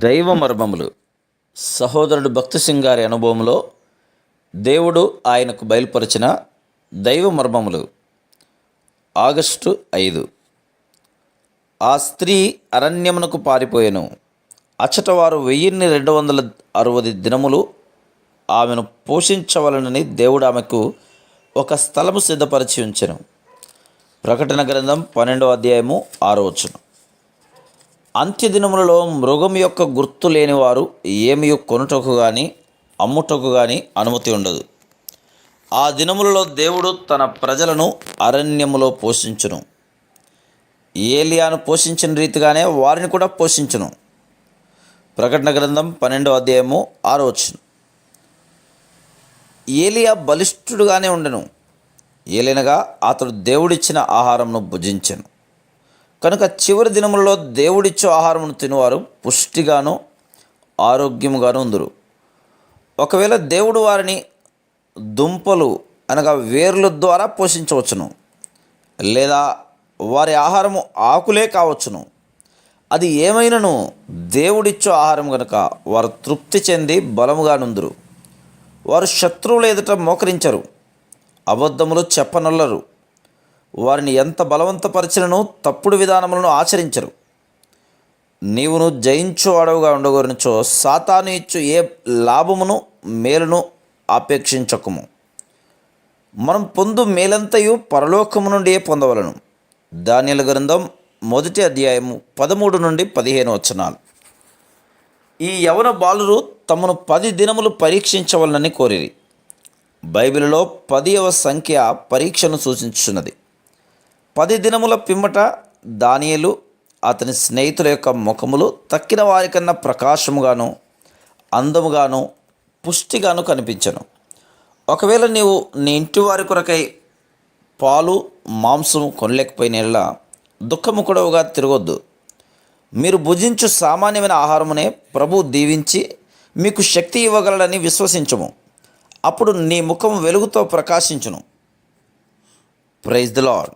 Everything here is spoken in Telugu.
దైవ మర్మములు. సహోదరుడు భక్తి సింగ్ గారి అనుభవంలో దేవుడు ఆయనకు బయలుపరిచిన దైవ మర్మములు. ఆగస్టు 5. ఆ స్త్రీ అరణ్యమునకు పారిపోయెను. అచ్చట వారు 1260 దినములు ఆమెను పోషించవలనని దేవుడు ఆమెకు ఒక స్థలము సిద్ధపరిచి ఉంచెను. ప్రకటన గ్రంథం 12వ అధ్యాయము 6వ వచనం. అంత్యదినములలో మృగం యొక్క గుర్తు లేనివారు ఏమీ కొనుటకు కానీ అమ్ముటకు కానీ అనుమతి ఉండదు. ఆ దినములలో దేవుడు తన ప్రజలను అరణ్యములో పోషించును. ఏలియాను పోషించిన రీతిగానే వారిని కూడా పోషించును. ప్రకటన గ్రంథం 12వ అధ్యాయము 6వ వచనం. ఏలియా బలిష్ఠుడుగానే ఉండెను, ఏలైనగా అతడు దేవుడిచ్చిన ఆహారమును భుజించెను. కనుక చివరి దినములలో దేవుడిచ్చు ఆహారమును తినువారు పుష్టిగాను ఆరోగ్యముగాను ఉందురు. ఒకవేళ దేవుడు వారిని దుంపలు అనగా వేర్ల ద్వారా పోషించవచ్చును, లేదా వారి ఆహారము ఆకులే కావచ్చును. అది ఏమైనను దేవుడిచ్చు ఆహారం కనుక వారు తృప్తి చెంది బలముగా నుందురు. వారు శత్రువుల ఎదుట మోకరించరు, అబద్ధములు చెప్పనొల్లరు. వారిని ఎంత బలవంతపరిచినను తప్పుడు విధానములను ఆచరించరు. నీవును జయించు అడవుగా ఉండగోరినచో సాతాను ఇచ్చు ఏ లాభమును మేలును ఆపేక్షించకము. మనం పొందు మేలంతయు పరలోకము నుండి పొందవలను. దానియేలు గ్రంథం 1వ అధ్యాయము 13 నుండి 15 వచనాలు. ఈ యవన బాలురు తమను 10 దినములు పరీక్షించవలనని కోరిరి. బైబిలులో 10వ సంఖ్య పరీక్షను సూచించున్నది. 10 దినముల పిమ్మట దానియేలు అతని స్నేహితుల యొక్క ముఖములు తక్కిన వారికన్నా ప్రకాశముగాను అందముగాను పుష్టిగాను కనిపించను. ఒకవేళ నీవు నీ ఇంటి వారి కొరకై పాలు మాంసము కొనలేకపోయిన దుఃఖముకుడవుగా తిరగొద్దు. మీరు భుజించు సామాన్యమైన ఆహారమునే ప్రభువు దీవించి మీకు శక్తి ఇవ్వగలడని విశ్వసించుము. అప్పుడు నీ ముఖం వెలుగుతో ప్రకాశించును. Praise the lord.